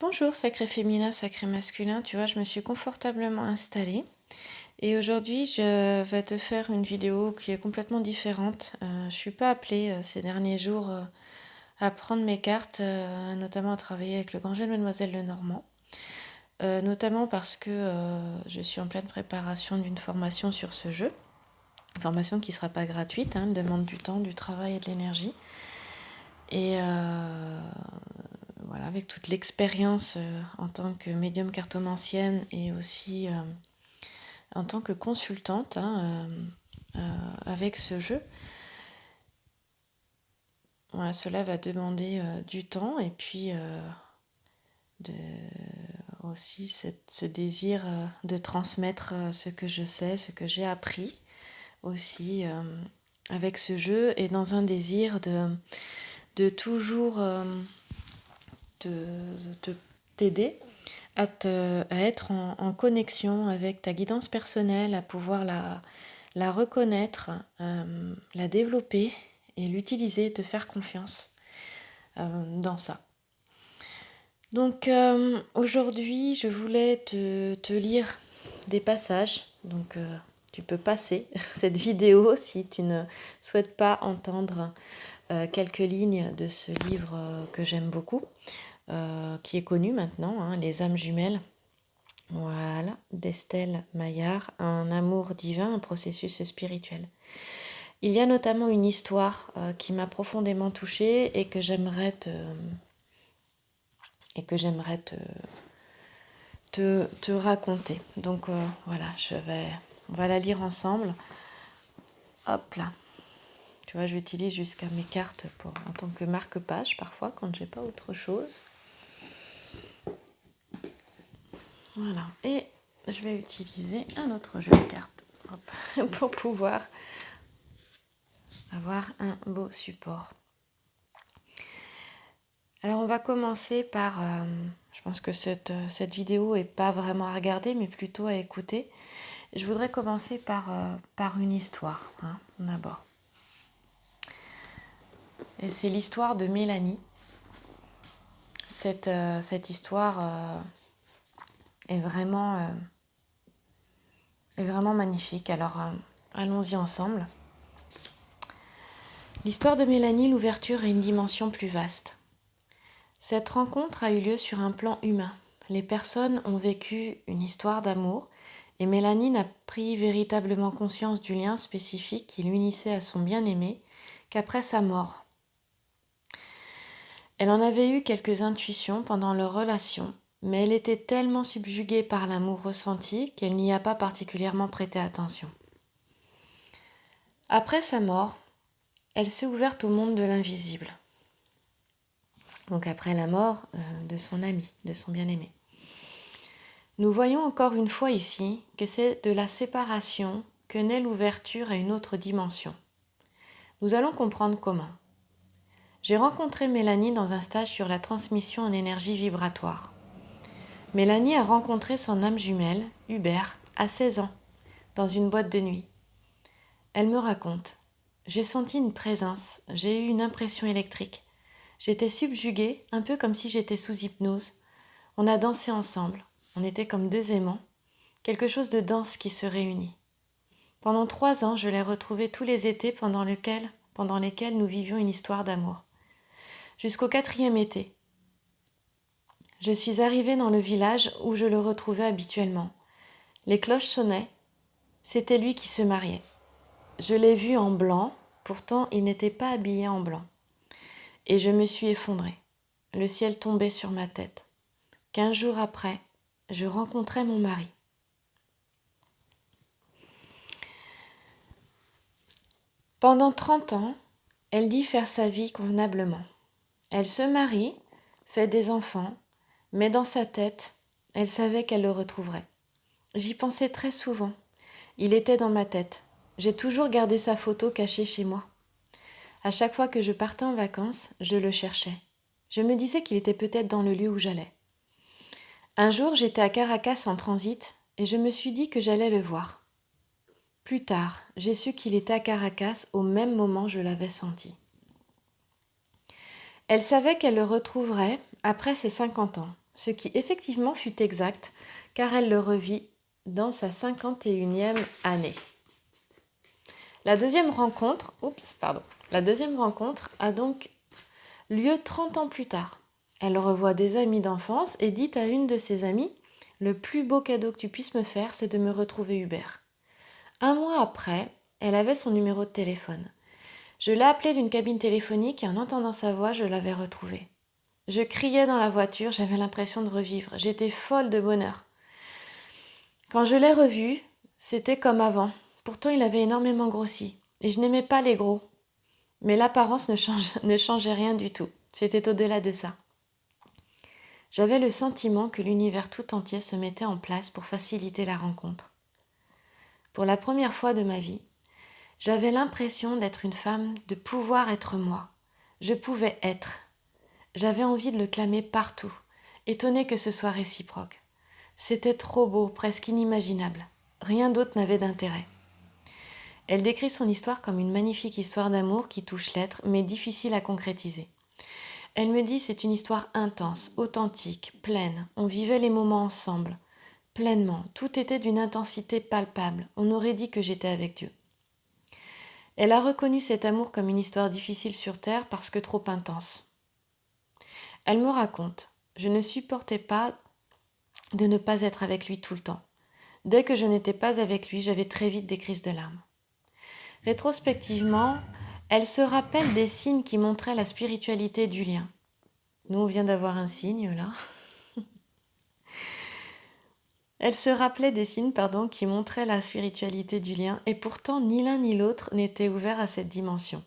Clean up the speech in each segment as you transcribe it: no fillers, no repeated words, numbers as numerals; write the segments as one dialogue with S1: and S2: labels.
S1: Bonjour, sacré féminin, sacré masculin. Tu vois, je me suis confortablement installée et aujourd'hui, je vais te faire une vidéo qui est complètement différente. Je suis pas appelée ces derniers jours à prendre mes cartes, notamment à travailler avec le grand jeu de Mademoiselle Lenormand. Notamment parce que je suis en pleine préparation d'une formation sur ce jeu. Une formation qui ne sera pas gratuite, hein, elle demande du temps, du travail et de l'énergie. Et voilà, avec toute l'expérience en tant que médium cartomancienne et aussi en tant que consultante avec ce jeu. Voilà, cela va demander du temps et puis aussi ce désir de transmettre ce que je sais, ce que j'ai appris aussi avec ce jeu et dans un désir de toujours t'aider à être en connexion avec ta guidance personnelle, à pouvoir la reconnaître, la développer et l'utiliser, te faire confiance dans ça. Donc aujourd'hui, je voulais te lire des passages. Donc tu peux passer cette vidéo si tu ne souhaites pas entendre quelques lignes de ce livre que j'aime beaucoup, qui est connu maintenant, hein, Les âmes jumelles. Voilà, d'Estelle Maillard, Un amour divin, un processus spirituel. Il y a notamment une histoire qui m'a profondément touchée et que j'aimerais te raconter. Donc voilà, on va la lire ensemble. Hop là. Tu vois, j'utilise jusqu'à mes cartes en tant que marque-page parfois quand j'ai pas autre chose. Voilà. Et je vais utiliser un autre jeu de cartes pour pouvoir avoir un beau support. Alors on va commencer par, je pense que cette vidéo n'est pas vraiment à regarder mais plutôt à écouter. Je voudrais commencer par une histoire, hein, d'abord. Et c'est l'histoire de Mélanie. Cette histoire est vraiment magnifique. Alors allons-y ensemble. L'histoire de Mélanie, l'ouverture est une dimension plus vaste. Cette rencontre a eu lieu sur un plan humain. Les personnes ont vécu une histoire d'amour et Mélanie n'a pris véritablement conscience du lien spécifique qui l'unissait à son bien-aimé qu'après sa mort. Elle en avait eu quelques intuitions pendant leur relation, mais elle était tellement subjuguée par l'amour ressenti qu'elle n'y a pas particulièrement prêté attention. Après sa mort, elle s'est ouverte au monde de l'invisible. Donc après la mort de son ami, de son bien-aimé. Nous voyons encore une fois ici que c'est de la séparation que naît l'ouverture à une autre dimension. Nous allons comprendre comment. J'ai rencontré Mélanie dans un stage sur la transmission en énergie vibratoire. Mélanie a rencontré son âme jumelle, Hubert, à 16 ans, dans une boîte de nuit. Elle me raconte. J'ai senti une présence, j'ai eu une impression électrique. J'étais subjuguée, un peu comme si j'étais sous hypnose. On a dansé ensemble. On était comme deux aimants. Quelque chose de dense qui se réunit. Pendant 3 ans, je l'ai retrouvée tous les étés pendant lesquels nous vivions une histoire d'amour. Jusqu'au 4e été. Je suis arrivée dans le village où je le retrouvais habituellement. Les cloches sonnaient. C'était lui qui se mariait. Je l'ai vu en blanc, pourtant il n'était pas habillé en blanc. Et je me suis effondrée. Le ciel tombait sur ma tête. 15 jours après, je rencontrais mon mari. Pendant 30 ans, elle dit faire sa vie convenablement. Elle se marie, fait des enfants, mais dans sa tête, elle savait qu'elle le retrouverait. J'y pensais très souvent. Il était dans ma tête. J'ai toujours gardé sa photo cachée chez moi. À chaque fois que je partais en vacances, je le cherchais. Je me disais qu'il était peut-être dans le lieu où j'allais. Un jour, j'étais à Caracas en transit et je me suis dit que j'allais le voir. Plus tard, j'ai su qu'il était à Caracas au même moment je l'avais senti. Elle savait qu'elle le retrouverait après ses 50 ans. ce qui effectivement fut exact, car elle le revit dans sa 51e année. La deuxième rencontre a donc lieu 30 ans plus tard. Elle revoit des amis d'enfance et dit à une de ses amies « Le plus beau cadeau que tu puisses me faire, c'est de me retrouver Hubert. » Un mois après, elle avait son numéro de téléphone. Je l'ai appelé d'une cabine téléphonique et en entendant sa voix, je l'avais retrouvé. Je criais dans la voiture, j'avais l'impression de revivre. J'étais folle de bonheur. Quand je l'ai revu, c'était comme avant. Pourtant, il avait énormément grossi. Et je n'aimais pas les gros. Mais l'apparence ne changeait rien du tout. C'était au-delà de ça. J'avais le sentiment que l'univers tout entier se mettait en place pour faciliter la rencontre. Pour la première fois de ma vie, j'avais l'impression d'être une femme, de pouvoir être moi. Je pouvais être. J'avais envie de le clamer partout, étonnée que ce soit réciproque. C'était trop beau, presque inimaginable. Rien d'autre n'avait d'intérêt. Elle décrit son histoire comme une magnifique histoire d'amour qui touche l'être, mais difficile à concrétiser. Elle me dit c'est une histoire intense, authentique, pleine. On vivait les moments ensemble, pleinement. Tout était d'une intensité palpable. On aurait dit que j'étais avec Dieu. Elle a reconnu cet amour comme une histoire difficile sur terre parce que trop intense. Elle me raconte « Je ne supportais pas de ne pas être avec lui tout le temps. Dès que je n'étais pas avec lui, j'avais très vite des crises de larmes. » Rétrospectivement, elle se rappelle des signes qui montraient la spiritualité du lien. Nous, on vient d'avoir un signe, là. Elle se rappelait des signes, qui montraient la spiritualité du lien, et pourtant, ni l'un ni l'autre n'était ouvert à cette dimension.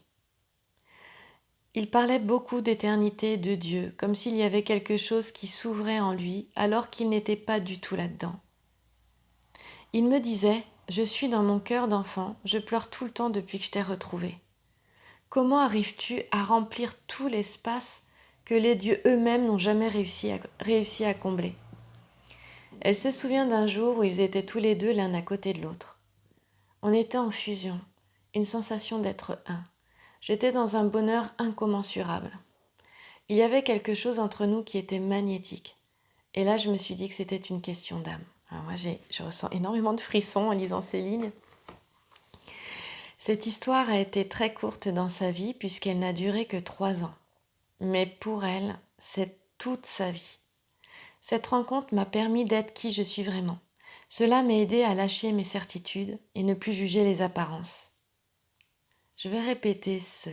S1: Il parlait beaucoup d'éternité et de Dieu, comme s'il y avait quelque chose qui s'ouvrait en lui, alors qu'il n'était pas du tout là-dedans. Il me disait « Je suis dans mon cœur d'enfant, je pleure tout le temps depuis que je t'ai retrouvé. Comment arrives-tu à remplir tout l'espace que les dieux eux-mêmes n'ont jamais réussi à combler ?» Elle se souvient d'un jour où ils étaient tous les deux l'un à côté de l'autre. On était en fusion, une sensation d'être un. J'étais dans un bonheur incommensurable. Il y avait quelque chose entre nous qui était magnétique. Et là, je me suis dit que c'était une question d'âme. Alors moi, je ressens énormément de frissons en lisant ces lignes. Cette histoire a été très courte dans sa vie puisqu'elle n'a duré que 3 ans. Mais pour elle, c'est toute sa vie. Cette rencontre m'a permis d'être qui je suis vraiment. Cela m'a aidé à lâcher mes certitudes et ne plus juger les apparences. Je vais répéter ce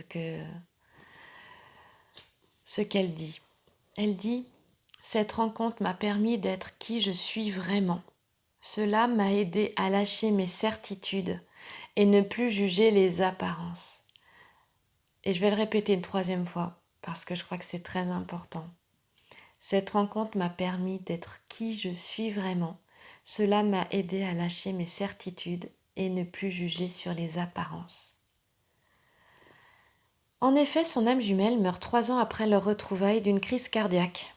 S1: qu'elle dit. Elle dit « Cette rencontre m'a permis d'être qui je suis vraiment. Cela m'a aidé à lâcher mes certitudes et ne plus juger les apparences. » Et je vais le répéter une 3e fois parce que je crois que c'est très important. Cette rencontre m'a permis d'être qui je suis vraiment. Cela m'a aidé à lâcher mes certitudes et ne plus juger sur les apparences. En effet, son âme jumelle meurt 3 ans après leur retrouvaille d'une crise cardiaque.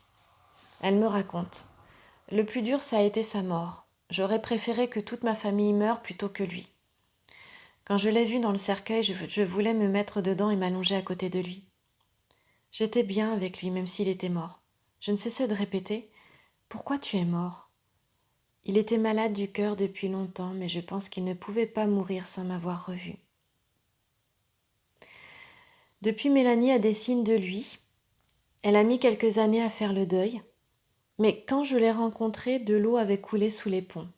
S1: Elle me raconte « Le plus dur, ça a été sa mort. J'aurais préféré que toute ma famille meure plutôt que lui. Quand je l'ai vu dans le cercueil, je voulais me mettre dedans et m'allonger à côté de lui. J'étais bien avec lui, même s'il était mort. Je ne cessais de répéter « Pourquoi tu es mort ?» Il était malade du cœur depuis longtemps, mais je pense qu'il ne pouvait pas mourir sans m'avoir revu. Depuis, Mélanie a des signes de lui. Elle a mis quelques années à faire le deuil, mais quand je l'ai rencontrée, de l'eau avait coulé sous les ponts.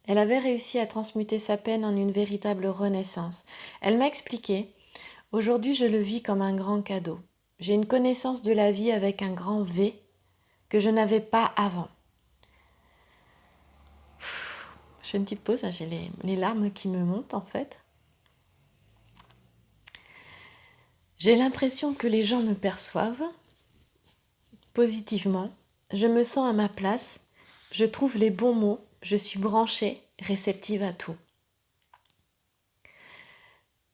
S1: Elle avait réussi à transmuter sa peine en une véritable renaissance. Elle m'a expliqué « Aujourd'hui, je le vis comme un grand cadeau. J'ai une connaissance de la vie avec un grand V que je n'avais pas avant. » Je fais une petite pause, j'ai les larmes qui me montent en fait. J'ai l'impression que les gens me perçoivent positivement. Je me sens à ma place. Je trouve les bons mots. Je suis branchée, réceptive à tout.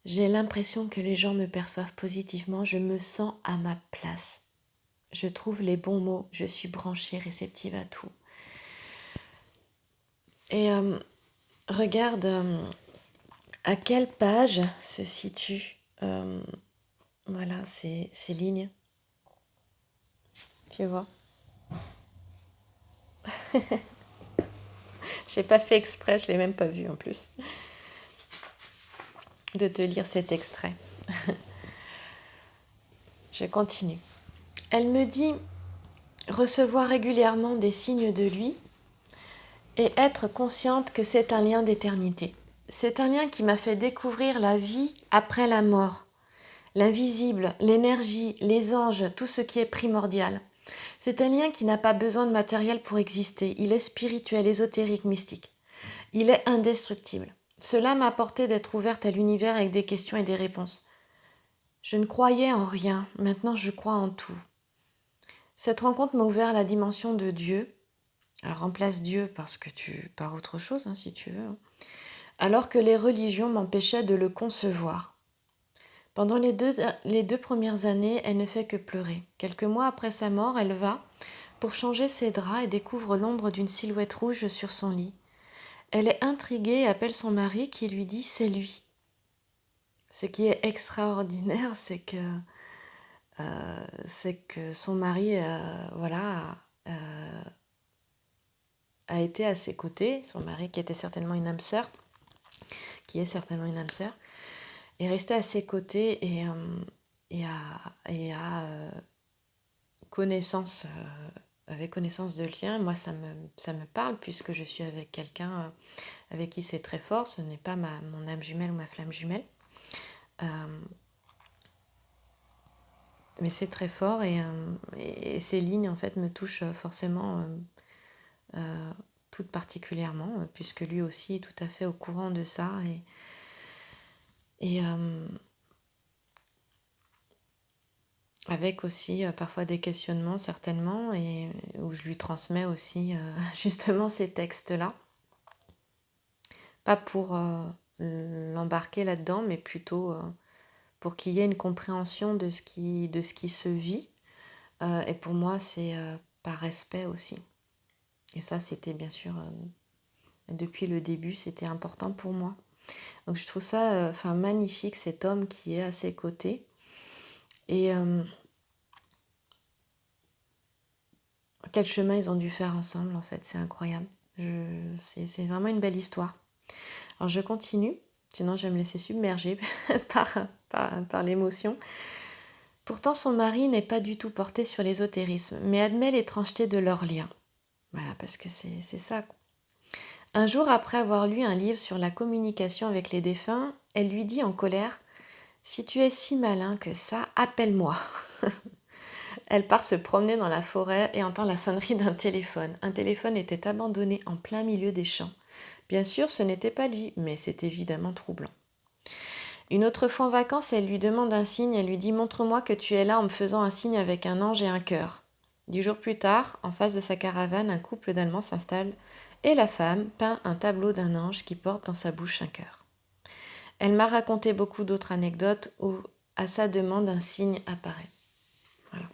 S1: J'ai l'impression que les gens me perçoivent positivement. Je me sens à ma place. Je trouve les bons mots. Je suis branchée, réceptive à tout. Et regarde à quelle page se situent ces lignes. Tu vois ? J'ai pas fait exprès, je l'ai même pas vu en plus, de te lire cet extrait. Je continue. Elle me dit recevoir régulièrement des signes de lui et être consciente que c'est un lien d'éternité. C'est un lien qui m'a fait découvrir la vie après la mort, l'invisible, l'énergie, les anges, tout ce qui est primordial. C'est un lien qui n'a pas besoin de matériel pour exister. Il est spirituel, ésotérique, mystique. Il est indestructible. Cela m'a apporté d'être ouverte à l'univers avec des questions et des réponses. Je ne croyais en rien, maintenant je crois en tout. Cette rencontre m'a ouvert la dimension de Dieu. Alors remplace Dieu par autre chose, si tu veux. Alors que les religions m'empêchaient de le concevoir. Pendant les deux premières années, elle ne fait que pleurer. Quelques mois après sa mort, elle va pour changer ses draps et découvre l'ombre d'une silhouette rouge sur son lit. Elle est intriguée et appelle son mari qui lui dit « c'est lui ». Ce qui est extraordinaire, c'est que son mari a été à ses côtés, son mari qui était certainement une âme sœur, qui est certainement une âme sœur, est resté à ses côtés et a connaissance, avec connaissance de lien. Moi, ça me parle puisque je suis avec quelqu'un avec qui c'est très fort. Ce n'est pas mon âme jumelle ou ma flamme jumelle. Mais c'est très fort et ces lignes en fait me touchent forcément toutes particulièrement puisque lui aussi est tout à fait au courant de ça et avec aussi parfois des questionnements certainement et où je lui transmets aussi justement ces textes-là. Pas pour l'embarquer là-dedans, mais plutôt pour qu'il y ait une compréhension de ce qui se vit. Et pour moi, c'est par respect aussi. Et ça, c'était bien sûr, depuis le début, c'était important pour moi. Donc je trouve ça magnifique, cet homme qui est à ses côtés. Et quel chemin ils ont dû faire ensemble, en fait, c'est incroyable. C'est vraiment une belle histoire. Alors je continue, sinon je vais me laisser submerger par l'émotion. Pourtant, son mari n'est pas du tout porté sur l'ésotérisme, mais admet l'étrangeté de leur lien. Voilà, parce que c'est ça. Un jour, après avoir lu un livre sur la communication avec les défunts, elle lui dit en colère « Si tu es si malin que ça, appelle-moi ». Elle part se promener dans la forêt et entend la sonnerie d'un téléphone. Un téléphone était abandonné en plein milieu des champs. Bien sûr, ce n'était pas lui, mais c'est évidemment troublant. Une autre fois en vacances, elle lui demande un signe. Elle lui dit « Montre-moi que tu es là » en me faisant un signe avec un ange et un cœur. 10 jours plus tard, en face de sa caravane, un couple d'Allemands s'installe et la femme peint un tableau d'un ange qui porte dans sa bouche un cœur. Elle m'a raconté beaucoup d'autres anecdotes où, à sa demande, un signe apparaît. Voilà.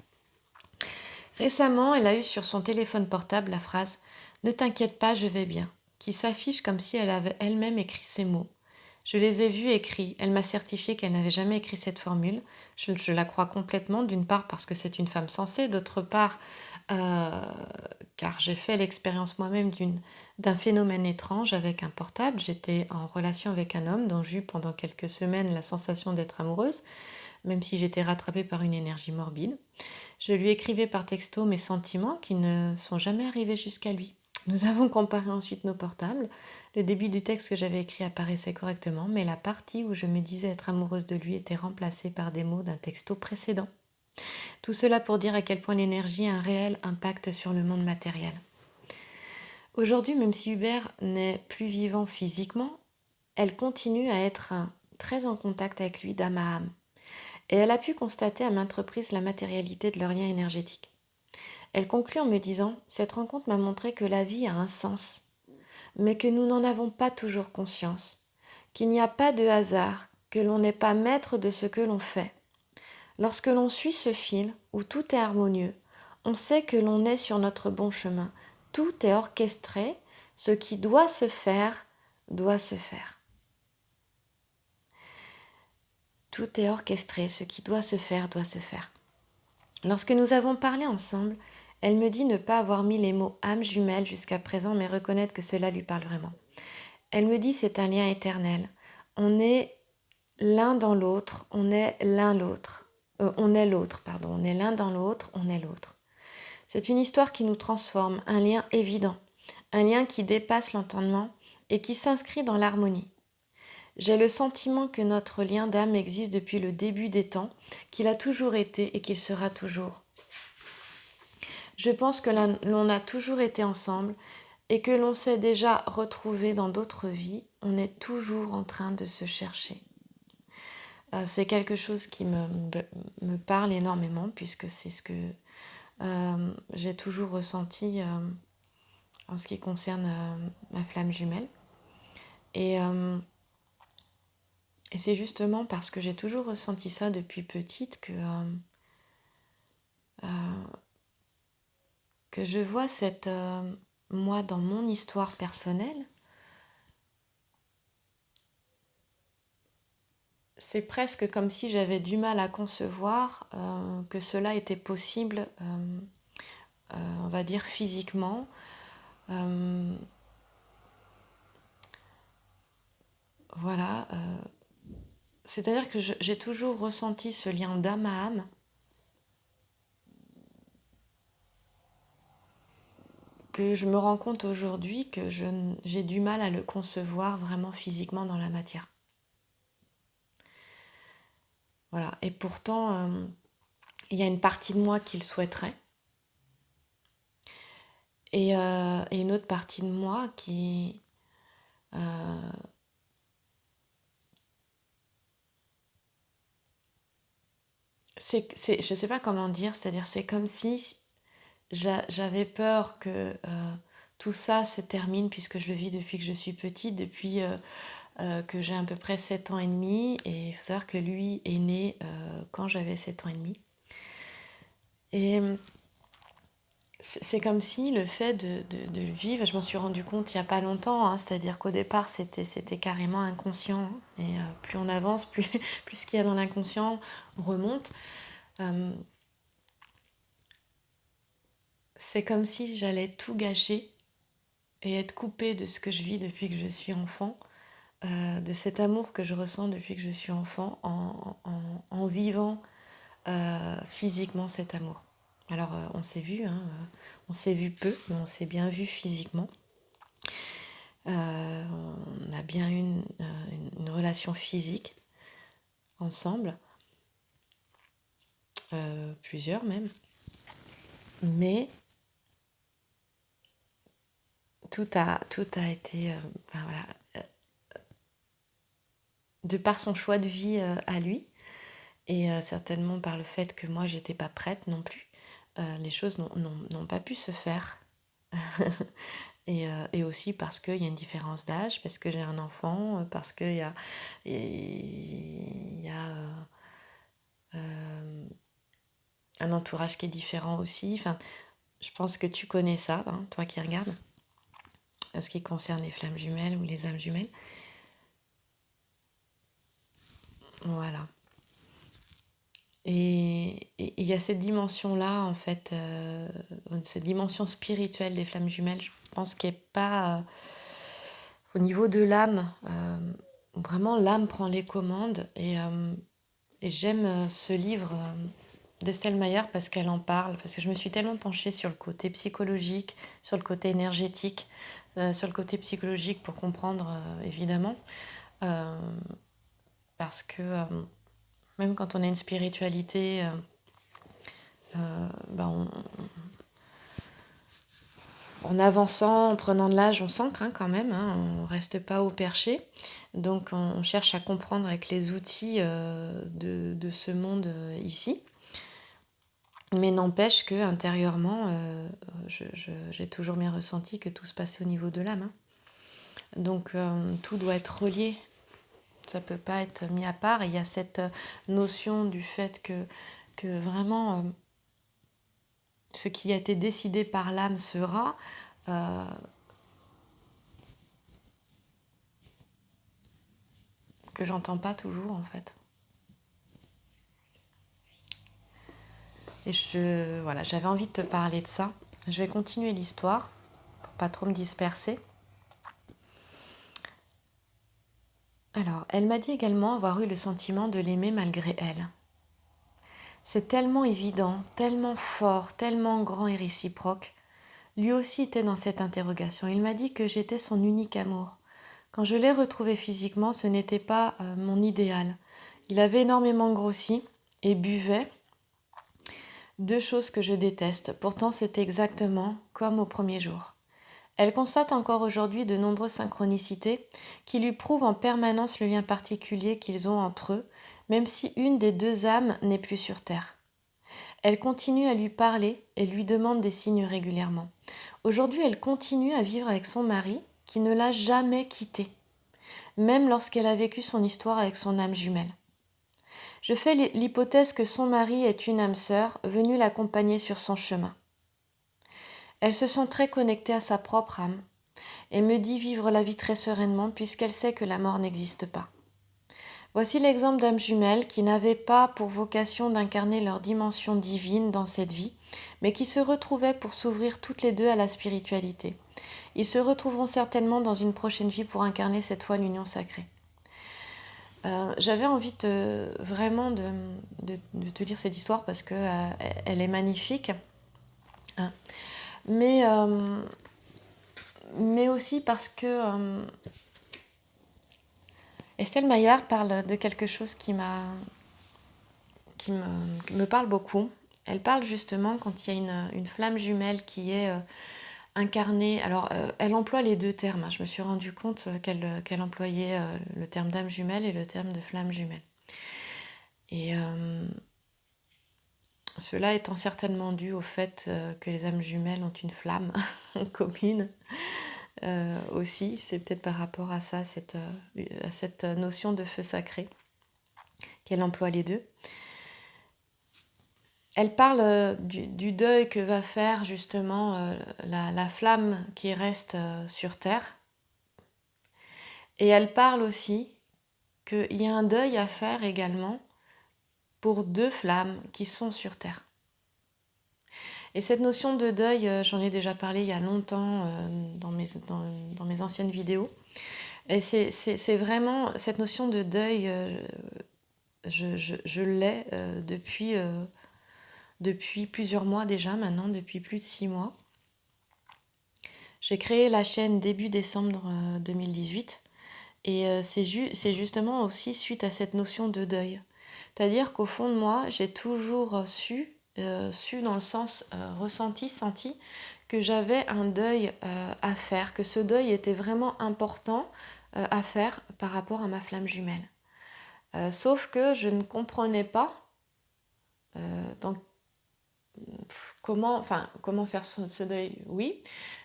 S1: Récemment, elle a eu sur son téléphone portable la phrase « Ne t'inquiète pas, je vais bien » qui s'affiche comme si elle avait elle-même écrit ces mots. Je les ai vus écrits. Elle m'a certifié qu'elle n'avait jamais écrit cette formule. Je la crois complètement, d'une part parce que c'est une femme sensée, d'autre part car j'ai fait l'expérience moi-même d'un phénomène étrange avec un portable. J'étais en relation avec un homme dont j'ai eu pendant quelques semaines la sensation d'être amoureuse, même si j'étais rattrapée par une énergie morbide. Je lui écrivais par texto mes sentiments qui ne sont jamais arrivés jusqu'à lui. Nous avons comparé ensuite nos portables. Le début du texte que j'avais écrit apparaissait correctement, mais la partie où je me disais être amoureuse de lui était remplacée par des mots d'un texto précédent. Tout cela pour dire à quel point l'énergie a un réel impact sur le monde matériel. Aujourd'hui, même si Hubert n'est plus vivant physiquement, elle continue à être très en contact avec lui d'âme à âme. Et elle a pu constater à maintes reprises la matérialité de leur lien énergétique. Elle conclut en me disant « Cette rencontre m'a montré que la vie a un sens, mais que nous n'en avons pas toujours conscience, qu'il n'y a pas de hasard, que l'on n'est pas maître de ce que l'on fait. Lorsque l'on suit ce fil, où tout est harmonieux, on sait que l'on est sur notre bon chemin. Tout est orchestré, ce qui doit se faire, doit se faire. » Tout est orchestré, ce qui doit se faire, doit se faire. Lorsque nous avons parlé ensemble, Elle me dit ne pas avoir mis les mots âme jumelle jusqu'à présent, mais reconnaître que cela lui parle vraiment. Elle me dit c'est un lien éternel. On est l'un dans l'autre, on est l'un l'autre. On est l'autre, pardon. On est l'un dans l'autre, on est l'autre. C'est une histoire qui nous transforme, un lien évident, un lien qui dépasse l'entendement et qui s'inscrit dans l'harmonie. J'ai le sentiment que notre lien d'âme existe depuis le début des temps, qu'il a toujours été et qu'il sera toujours. Je pense que l'on a toujours été ensemble et que l'on s'est déjà retrouvé dans d'autres vies. On est toujours en train de se chercher. C'est quelque chose qui me parle énormément puisque c'est ce que j'ai toujours ressenti en ce qui concerne ma flamme jumelle. Et c'est justement parce que j'ai toujours ressenti ça depuis petite que je vois moi dans mon histoire personnelle. C'est presque comme si j'avais du mal à concevoir que cela était possible, on va dire physiquement. Voilà. C'est-à-dire que j'ai toujours ressenti ce lien d'âme à âme. Que je me rends compte aujourd'hui que j'ai du mal à le concevoir vraiment physiquement dans la matière. Voilà. Et pourtant, il y a une partie de moi qui le souhaiterait. Et une autre partie de moi qui... je ne sais pas comment dire, c'est-à-dire c'est comme si j'avais peur que tout ça se termine puisque je le vis depuis que je suis petite, depuis que j'ai à peu près 7 ans et demi. Et il faut savoir que lui est né quand j'avais 7 ans et demi. Et c'est comme si le fait de le vivre, je m'en suis rendu compte il n'y a pas longtemps, hein, c'est-à-dire qu'au départ c'était carrément inconscient, hein, et plus on avance, plus ce qu'il y a dans l'inconscient remonte. C'est comme si j'allais tout gâcher et être coupée de ce que je vis depuis que je suis enfant, de cet amour que je ressens depuis que je suis enfant, en vivant physiquement cet amour. Alors on s'est vu, hein, on s'est vu peu, mais on s'est bien vu physiquement. On a bien eu une relation physique ensemble, plusieurs même, mais tout a été, ben voilà, de par son choix de vie à lui, et certainement par le fait que moi j'étais pas prête non plus, les choses n'ont pas pu se faire. Et aussi parce qu'il y a une différence d'âge, parce que j'ai un enfant, parce qu'il y a un entourage qui est différent aussi. Enfin, je pense que tu connais ça, hein, toi qui regardes, en ce qui concerne les flammes jumelles ou les âmes jumelles. Voilà. Et il y a cette dimension-là, en fait, cette dimension spirituelle des flammes jumelles, je pense qu'elle n'est pas au niveau de l'âme. Vraiment, l'âme prend les commandes. Et j'aime ce livre d'Estelle Maillard parce qu'elle en parle, parce que je me suis tellement penchée sur le côté psychologique, sur le côté énergétique, sur le côté psychologique pour comprendre, évidemment. Parce que même quand on a une spiritualité, ben en avançant, en prenant de l'âge, on s'ancre quand même, hein, on ne reste pas au perché. Donc on cherche à comprendre avec les outils de ce monde ici. Mais n'empêche que intérieurement, j'ai toujours bien ressenti que tout se passait au niveau de l'âme. Hein. Donc tout doit être relié. Ça ne peut pas être mis à part. Et il y a cette notion du fait que vraiment ce qui a été décidé par l'âme sera. Que j'entends pas toujours en fait. Et voilà, j'avais envie de te parler de ça Je vais continuer l'histoire pour pas trop me disperser. Alors, elle m'a dit également avoir eu le sentiment de l'aimer malgré elle. C'est tellement évident, tellement fort, tellement grand et réciproque. Lui aussi était dans cette interrogation. Il m'a dit que j'étais son unique amour. Quand je l'ai retrouvé physiquement, ce n'était pas mon idéal. Il avait énormément grossi et buvait. Deux choses que je déteste. Pourtant, c'est exactement comme au premier jour. Elle constate encore aujourd'hui de nombreuses synchronicités qui lui prouvent en permanence le lien particulier qu'ils ont entre eux, même si une des deux âmes n'est plus sur Terre. Elle continue à lui parler et lui demande des signes régulièrement. Aujourd'hui, elle continue à vivre avec son mari qui ne l'a jamais quittée, même lorsqu'elle a vécu son histoire avec son âme jumelle. Je fais l'hypothèse que son mari est une âme sœur venue l'accompagner sur son chemin. Elle se sent très connectée à sa propre âme et me dit vivre la vie très sereinement puisqu'elle sait que la mort n'existe pas. Voici l'exemple d'âmes jumelles qui n'avaient pas pour vocation d'incarner leur dimension divine dans cette vie, mais qui se retrouvaient pour s'ouvrir toutes les deux à la spiritualité. Ils se retrouveront certainement dans une prochaine vie pour incarner cette fois l'union sacrée. J'avais envie vraiment de te lire cette histoire parce que elle est magnifique, hein. Mais aussi parce que Estelle Maillard parle de quelque chose qui me parle beaucoup. Elle parle justement quand il y a une flamme jumelle qui est incarnée. Alors, elle emploie les deux termes, hein. Je me suis rendu compte qu'elle employait le terme d'âme jumelle et le terme de flamme jumelle. Et cela étant certainement dû au fait que les âmes jumelles ont une flamme commune. Aussi, c'est peut-être par rapport à ça, à cette notion de feu sacré, qu'elle emploie les deux. Elle parle du deuil que va faire justement la flamme qui reste sur Terre. Et elle parle aussi qu'il y a un deuil à faire également pour deux flammes qui sont sur Terre. Et cette notion de deuil, j'en ai déjà parlé il y a longtemps dans mes anciennes vidéos. Et c'est vraiment cette notion de deuil, je l'ai depuis plusieurs mois déjà maintenant, depuis plus de 6 mois. J'ai créé la chaîne début décembre 2018 et c'est justement aussi suite à cette notion de deuil. C'est-à-dire qu'au fond de moi, j'ai toujours su dans le sens ressenti, senti, que j'avais un deuil à faire, que ce deuil était vraiment important à faire par rapport à ma flamme jumelle. Sauf que je ne comprenais pas dans comment faire ce deuil, oui,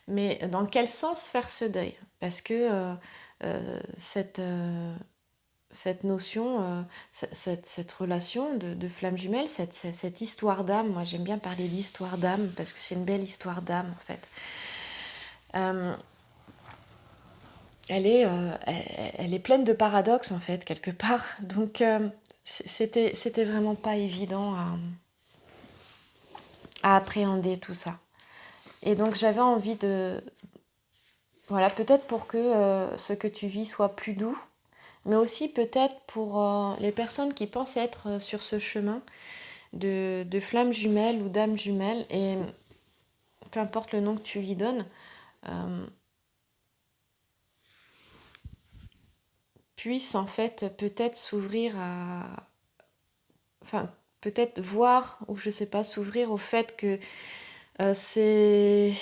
S1: mais dans quel sens faire ce deuil? Parce que cette notion, cette relation de flamme jumelle, cette histoire d'âme, moi j'aime bien parler d'histoire d'âme parce que c'est une belle histoire d'âme en fait. Elle est pleine de paradoxes en fait quelque part, donc c'était vraiment pas évident à appréhender tout ça. Et donc j'avais envie voilà, peut-être pour que ce que tu vis soit plus doux, mais aussi peut-être pour les personnes qui pensent être sur ce chemin de flamme jumelle ou d'âme jumelle, et peu importe le nom que tu lui donnes, puissent en fait peut-être s'ouvrir enfin peut-être voir, ou je sais pas, s'ouvrir au fait que c'est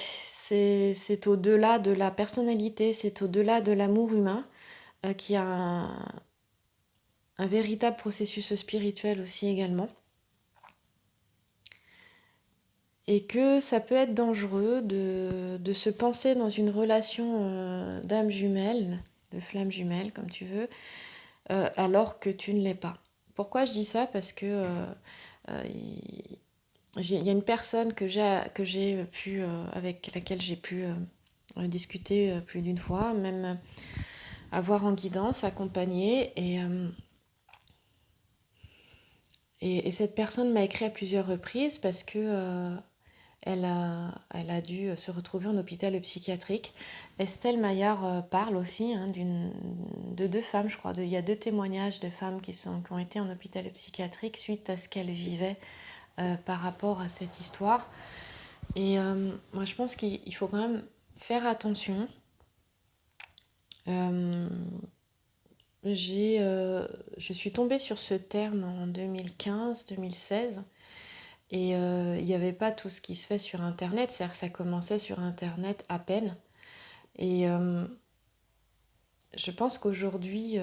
S1: au-delà de la personnalité, c'est au-delà de l'amour humain, qui a un véritable processus spirituel aussi également. Et que ça peut être dangereux de se penser dans une relation d'âme jumelle, de flamme jumelle, comme tu veux, alors que tu ne l'es pas. Pourquoi je dis ça? Parce que il y a une personne avec laquelle j'ai pu discuter plus d'une fois, même avoir en guidance, accompagner, et cette personne m'a écrit à plusieurs reprises parce que elle a dû se retrouver en hôpital psychiatrique. Estelle Maillard parle aussi hein, de 2 femmes, je crois. Il y a 2 témoignages de femmes qui ont été en hôpital psychiatrique suite à ce qu'elles vivaient par rapport à cette histoire. Et moi, je pense qu'il faut quand même faire attention. Je suis tombée sur ce terme en 2015-2016 et il n'y avait pas tout ce qui se fait sur Internet, c'est-à-dire que ça commençait sur Internet à peine. Et je pense qu'aujourd'hui,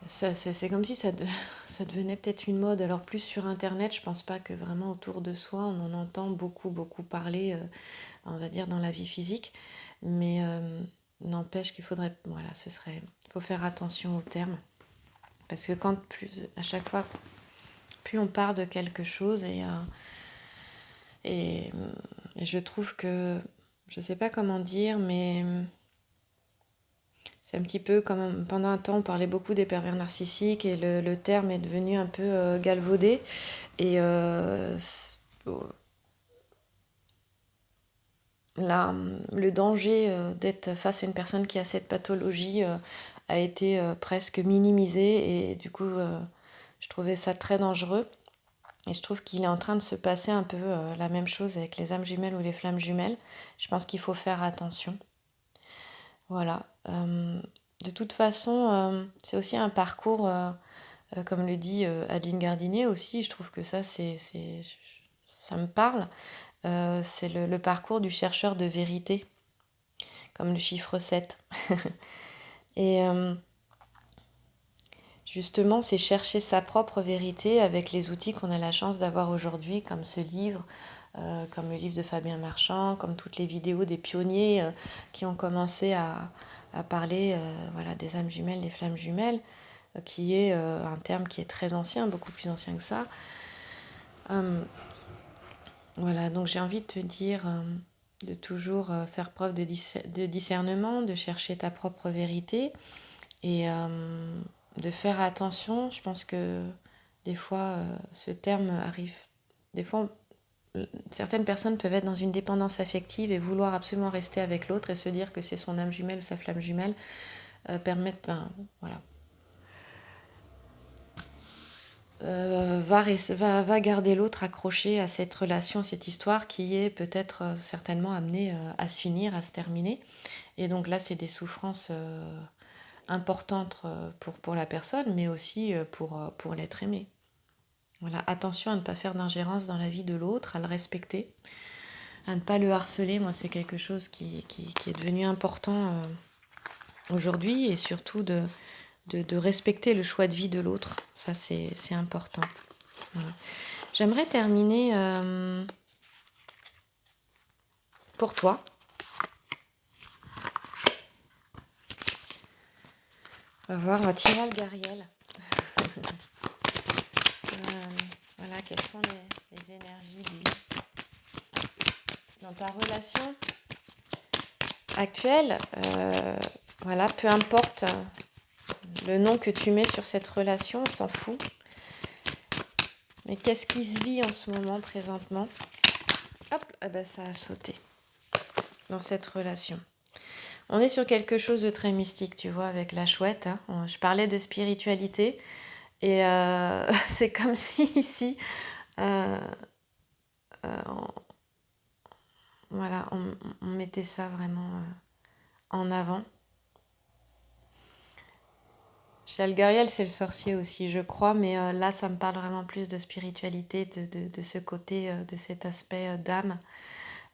S1: c'est comme si ça devenait peut-être une mode. Alors plus sur Internet, je pense pas que vraiment autour de soi, on en entend beaucoup, beaucoup parler, on va dire, dans la vie physique. Mais n'empêche qu'il faudrait, voilà, faut faire attention aux termes. Parce que à chaque fois, plus on parle de quelque chose et je trouve que, je sais pas comment dire, mais c'est un petit peu comme pendant un temps on parlait beaucoup des pervers narcissiques et le terme est devenu un peu galvaudé et le danger d'être face à une personne qui a cette pathologie a été presque minimisé et du coup je trouvais ça très dangereux et je trouve qu'il est en train de se passer un peu la même chose avec les âmes jumelles ou les flammes jumelles. Je pense qu'il faut faire attention. Voilà. De toute façon, c'est aussi un parcours, comme le dit Adeline Gardinier aussi, je trouve que ça me parle. C'est le parcours du chercheur de vérité, comme le chiffre 7. Et justement, c'est chercher sa propre vérité avec les outils qu'on a la chance d'avoir aujourd'hui, comme ce livre, comme le livre de Fabien Marchand, comme toutes les vidéos des pionniers qui ont commencé à parler voilà, des âmes jumelles, des flammes jumelles, qui est un terme qui est très ancien, beaucoup plus ancien que ça. Voilà, donc j'ai envie de te dire de toujours faire preuve de discernement, de chercher ta propre vérité et de faire attention. Je pense que des fois, ce terme arrive. Des fois, certaines personnes peuvent être dans une dépendance affective et vouloir absolument rester avec l'autre et se dire que c'est son âme jumelle ou sa flamme jumelle. Voilà. Va garder l'autre accroché à cette relation, cette histoire qui est peut-être certainement amenée à se finir, à se terminer. Et donc là, c'est des souffrances importantes pour la personne, mais aussi pour l'être aimé. Voilà, attention à ne pas faire d'ingérence dans la vie de l'autre, à le respecter, à ne pas le harceler. Moi, c'est quelque chose qui est devenu important aujourd'hui et surtout de respecter le choix de vie de l'autre. Ça, c'est important. Voilà. J'aimerais terminer pour toi. On va tirer Algariel. Voilà, quelles sont les énergies dans ta relation actuelle. Voilà, peu importe le nom que tu mets sur cette relation, on s'en fout. Mais qu'est-ce qui se vit en ce moment, présentement? Hop, ça a sauté dans cette relation. On est sur quelque chose de très mystique, tu vois, avec la chouette. Hein. Je parlais de spiritualité et c'est comme si ici, voilà, on mettait ça vraiment en avant. Chez Algariel, c'est le sorcier aussi, je crois, mais là, ça me parle vraiment plus de spiritualité, de ce côté, de cet aspect d'âme.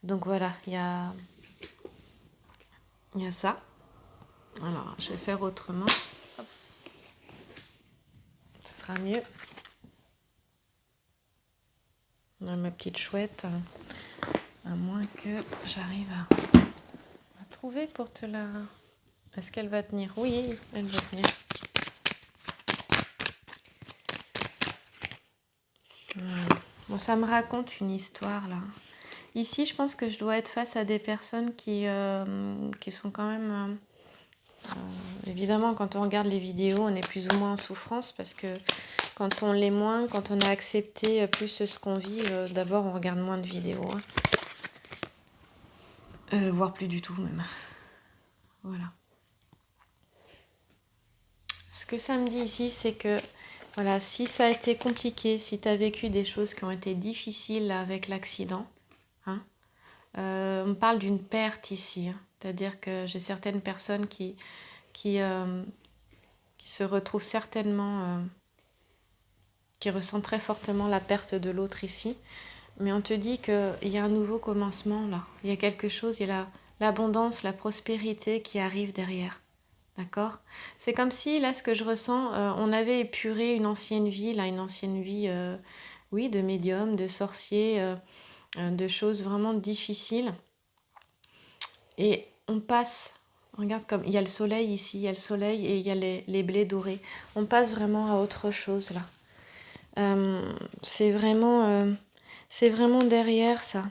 S1: Donc voilà, il y a ça. Alors, je vais faire autrement. Hop. Ce sera mieux. Ma petite chouette, à moins que j'arrive à trouver pour te la... Est-ce qu'elle va tenir? Oui, elle va tenir. Bon, ça me raconte une histoire là. Ici, je pense que je dois être face à des personnes qui sont quand même... évidemment, quand on regarde les vidéos, on est plus ou moins en souffrance parce que Quand on l'est moins, quand on a accepté plus ce qu'on vit, d'abord on regarde moins de vidéos. Voire plus du tout même. Voilà. Ce que ça me dit ici, c'est que voilà, si ça a été compliqué, si tu as vécu des choses qui ont été difficiles là, avec l'accident, hein, on parle d'une perte ici. Hein. C'est-à-dire que j'ai certaines personnes qui se retrouvent certainement, qui ressentent très fortement la perte de l'autre ici. Mais on te dit qu'il y a un nouveau commencement là. Il y a quelque chose, il y a l'abondance, la prospérité qui arrive derrière. D'accord ? C'est comme si, là, ce que je ressens, on avait épuré une ancienne vie, là, une ancienne vie, oui, de médium, de sorcier, de choses vraiment difficiles. Et on passe, regarde comme, il y a le soleil ici, il y a le soleil et il y a les blés dorés. On passe vraiment à autre chose, là. C'est vraiment derrière ça.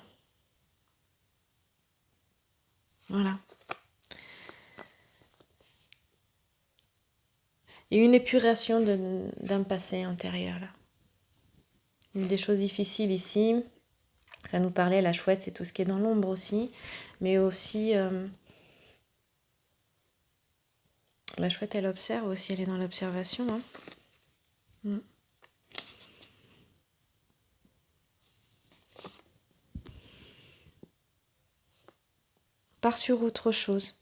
S1: Voilà. Et une épuration d'un passé antérieur, là. Des choses difficiles ici. Ça nous parlait, la chouette, c'est tout ce qui est dans l'ombre aussi. Mais aussi, la chouette, elle observe aussi, elle est dans l'observation. Hein. Part sur autre chose.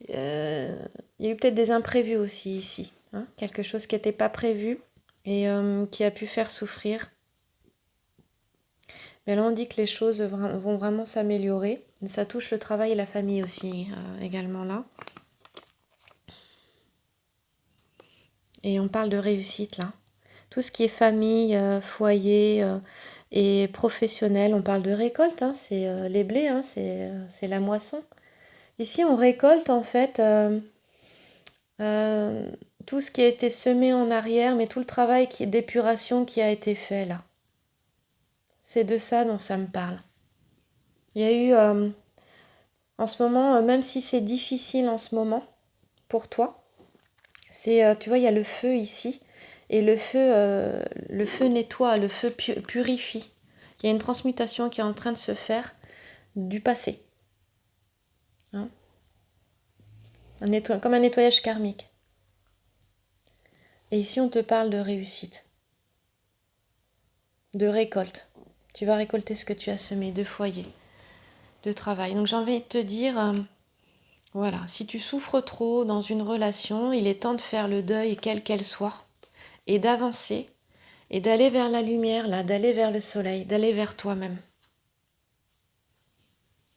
S1: Il y a eu peut-être des imprévus aussi ici. Hein, quelque chose qui n'était pas prévu et qui a pu faire souffrir. Mais là, on dit que les choses vont vraiment s'améliorer. Ça touche le travail et la famille aussi, également là. Et on parle de réussite, là. Tout ce qui est famille, foyer et professionnel, on parle de récolte. Hein, c'est les blés, hein, c'est la moisson. Ici, on récolte, en fait, tout ce qui a été semé en arrière, mais tout le travail d'épuration qui a été fait, là. C'est de ça dont ça me parle. Il y a eu, en ce moment, même si c'est difficile en ce moment, pour toi, tu vois, il y a le feu ici, et le feu nettoie, le feu purifie. Il y a une transmutation qui est en train de se faire du passé. Hein, comme un nettoyage karmique. Et ici, on te parle de réussite, de récolte. Tu vas récolter ce que tu as semé, de foyer, de travail. Donc j'ai envie de te dire, voilà, si tu souffres trop dans une relation, il est temps de faire le deuil, quelle qu'elle soit, et d'avancer, et d'aller vers la lumière, là, d'aller vers le soleil, d'aller vers toi-même.